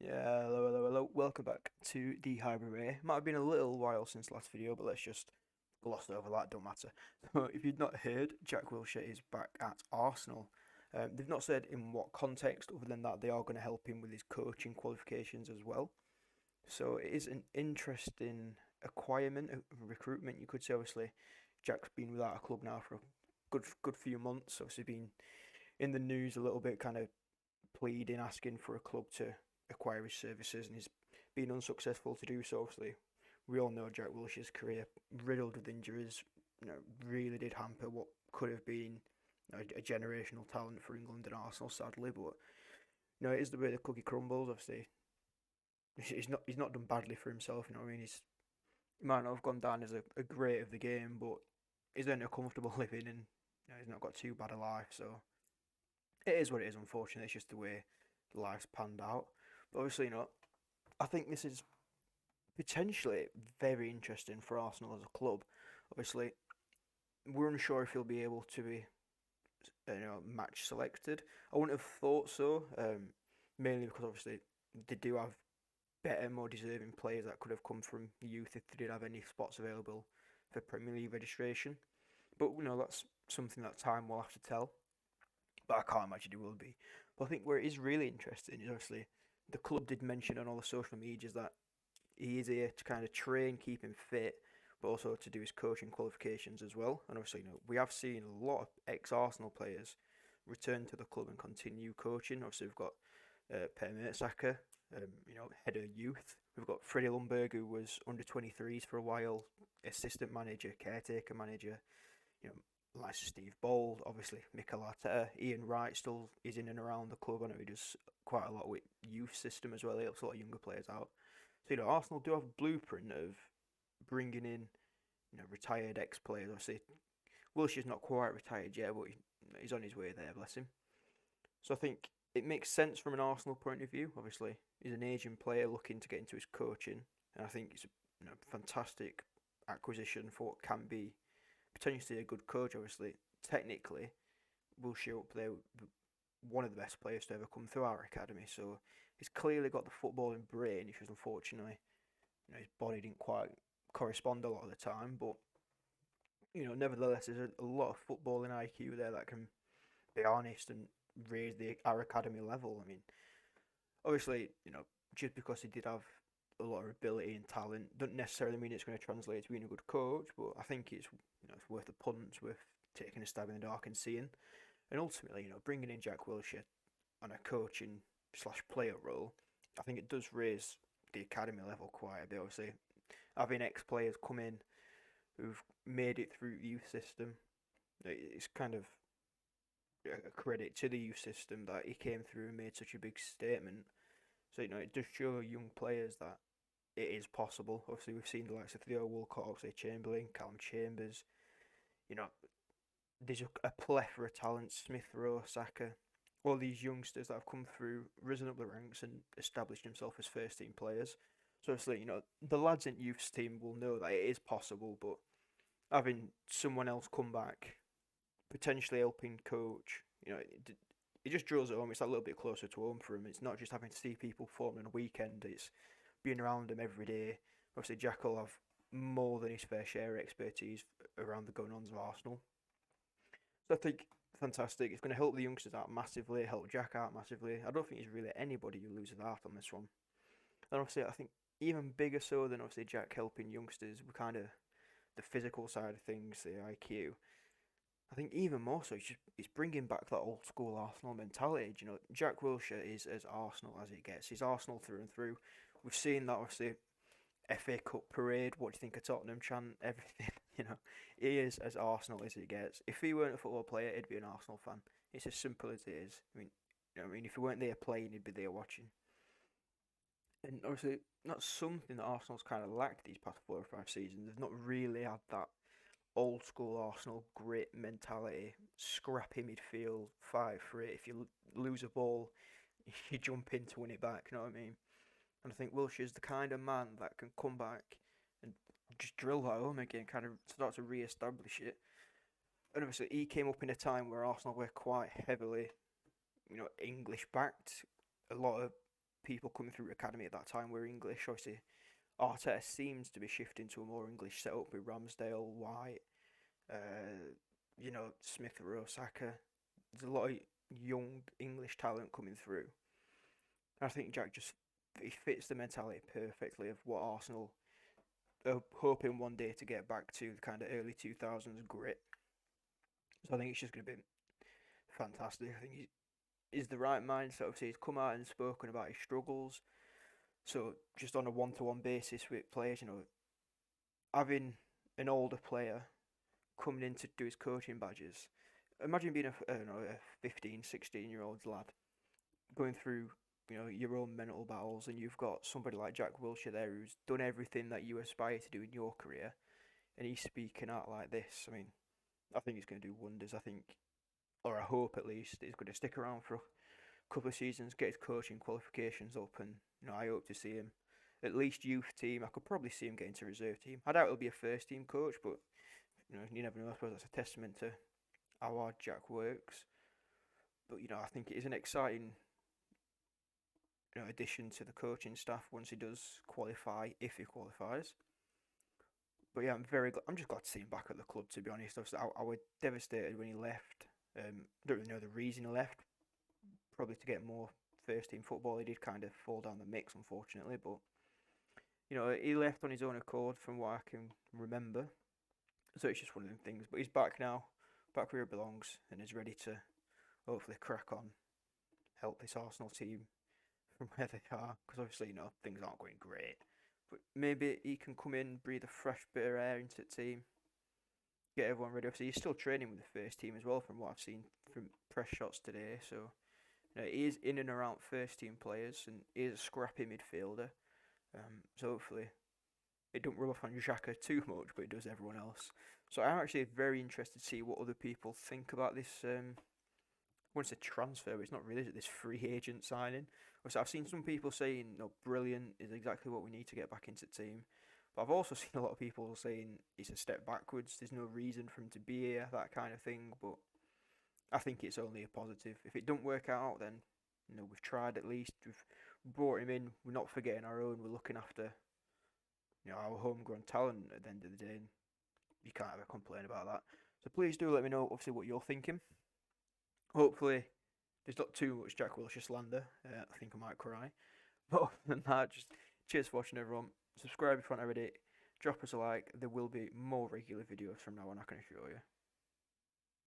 Yeah, hello. Welcome back to the Hybrid Ray. Might have been a little while since the last video, but let's just gloss over that, don't matter. So, if you've not heard, Jack Wilshere is back at Arsenal. They've not said in what context, other than that they are going to help him with his coaching qualifications as well. So, it is an interesting acquirement, a recruitment, you could say. Obviously, Jack's been without a club now for a good few months. Obviously, been in the news a little bit, kind of pleading, asking for a club to acquire his services, and he's been unsuccessful to do so. Obviously, we all know Jack Wilshere's career, riddled with injuries, really did hamper what could have been a generational talent for England and Arsenal, sadly. But it is the way the cookie crumbles. Obviously, he's not done badly for himself. You know what I mean? He might not have gone down as a great of the game, but he's earned a comfortable living, and he's not got too bad a life. So it is what it is. Unfortunately, it's just the way life's panned out. But obviously, I think this is potentially very interesting for Arsenal as a club. Obviously, we're unsure if he'll be able to be, match selected. I wouldn't have thought so, mainly because obviously they do have better, more deserving players that could have come from youth if they did have any spots available for Premier League registration. But that's something that time will have to tell. But I can't imagine it will be. But I think where it is really interesting is obviously the club did mention on all the social medias that he is here to kind of train, keep him fit, but also to do his coaching qualifications as well. And obviously, we have seen a lot of ex-Arsenal players return to the club and continue coaching. Obviously, we've got Per Mertesacker, head of youth. We've got Freddie Lundberg, who was under 23s for a while, assistant manager, caretaker manager. You know, like Steve Bold, obviously Mikel Arteta, Ian Wright still is in and around the club. I know he does quite a lot with youth system as well. He helps a lot of younger players out. So Arsenal do have a blueprint of bringing in retired ex players. Obviously, Wilshere's not quite retired yet, but he's on his way there. Bless him. So I think it makes sense from an Arsenal point of view. Obviously, he's an aging player looking to get into his coaching, and I think it's a fantastic acquisition for what can be potentially a good coach. Obviously, technically, Wilshere up there, one of the best players to ever come through our academy. So he's clearly got the footballing brain. It's just unfortunately, his body didn't quite correspond a lot of the time. But nevertheless, there's a lot of footballing IQ there that can be honest and raise our academy level. I mean, obviously, just because he did have a lot of ability and talent, doesn't necessarily mean it's going to translate to being a good coach. But I think it's worth the punt, it's worth taking a stab in the dark and seeing. And ultimately, bringing in Jack Wilshere on a coaching slash player role, I think it does raise the academy level quite a bit. Obviously, having ex players come in who've made it through the youth system, it's kind of a credit to the youth system that he came through and made such a big statement. So it does show young players that it is possible. Obviously, we've seen the likes of Theo Walcott, Oxlade Chamberlain, Callum Chambers. You know, there's a plethora of talent. Smith Rowe, Saka, all these youngsters that have come through, risen up the ranks, and established themselves as first team players. So obviously, the lads in youth's team will know that it is possible, but having someone else come back, potentially helping coach, it just drills it home. It's a little bit closer to home for him. It's not just having to see people perform on a weekend. It's being around them every day. Obviously, Jack will have more than his fair share of expertise around the going-ons of Arsenal. So I think fantastic. It's going to help the youngsters out massively, help Jack out massively. I don't think there's really anybody who loses out on this one. And obviously, I think even bigger so than obviously Jack helping youngsters, we kind of the physical side of things, the IQ. I think even more so, he's bringing back that old school Arsenal mentality. Jack Wilshere is as Arsenal as it gets. He's Arsenal through and through. We've seen that obviously FA Cup parade. What do you think of Tottenham chant? Everything. He is as Arsenal as it gets. If he weren't a football player, he'd be an Arsenal fan. It's as simple as it is. I mean, if he weren't there playing, he'd be there watching. And obviously, that's something that Arsenal's kind of lacked these past 4 or 5 seasons. They've not really had that old school Arsenal grit mentality, scrappy midfield, fight for it. If you lose a ball, you jump in to win it back. You know what I mean? And I think Wilshere's the kind of man that can come back and just drill that home again, kind of start to re-establish it. And obviously, he came up in a time where Arsenal were quite heavily, English backed. A lot of people coming through academy at that time were English. Obviously, Arteta seems to be shifting to a more English setup with Ramsdale, White, Smith Rowe, Saka. There's a lot of young English talent coming through. And I think Jack just he fits the mentality perfectly of what Arsenal are hoping one day to get back to the kind of early 2000s grit. So I think it's just going to be fantastic. I think he's the right mindset. Obviously, he's come out and spoken about his struggles. So just on a one-to-one basis with players, having an older player coming in to do his coaching badges. Imagine being a 15, 16-year-old lad going through your own mental battles, and you've got somebody like Jack Wilshere there who's done everything that you aspire to do in your career, and he's speaking out like this. I mean, I think he's going to do wonders. I think, or I hope at least, he's going to stick around for a couple of seasons, get his coaching qualifications up, and I hope to see him at least youth team. I could probably see him getting to reserve team. I doubt he'll be a first team coach, but you never know. I suppose that's a testament to how hard Jack works. But I think it is an exciting addition to the coaching staff once he does qualify, if he qualifies. But yeah, I'm just glad to see him back at the club. To be honest, I was devastated when he left. Don't really know the reason he left. Probably to get more first team football. He did kind of fall down the mix, unfortunately. But he left on his own accord, from what I can remember. So it's just one of them things. But he's back now, back where he belongs, and is ready to hopefully crack on, help this Arsenal team from where they are. Because obviously, things aren't going great. But maybe he can come in, breathe a fresh bit of air into the team, get everyone ready. Obviously, he's still training with the first team as well, from what I've seen from press shots today. So he is in and around first team players, and he is a scrappy midfielder. So hopefully it don't rub off on Xhaka too much, but it does everyone else. So I'm actually very interested to see what other people think about this. Once a transfer, but it's not really this free agent signing. So I've seen some people saying, brilliant, is exactly what we need to get back into the team. But I've also seen a lot of people saying it's a step backwards. There's no reason for him to be here, that kind of thing. But I think it's only a positive. If it don't work out, then we've tried at least. We've brought him in. We're not forgetting our own. We're looking after our homegrown talent at the end of the day. And you can't ever complain about that. So please do let me know, obviously, what you're thinking. Hopefully, there's not too much Jack Wilshere slander. I think I might cry. But other than that, just cheers for watching, everyone. Subscribe if you haven't already. Drop us a like. There will be more regular videos from now on, I can assure you.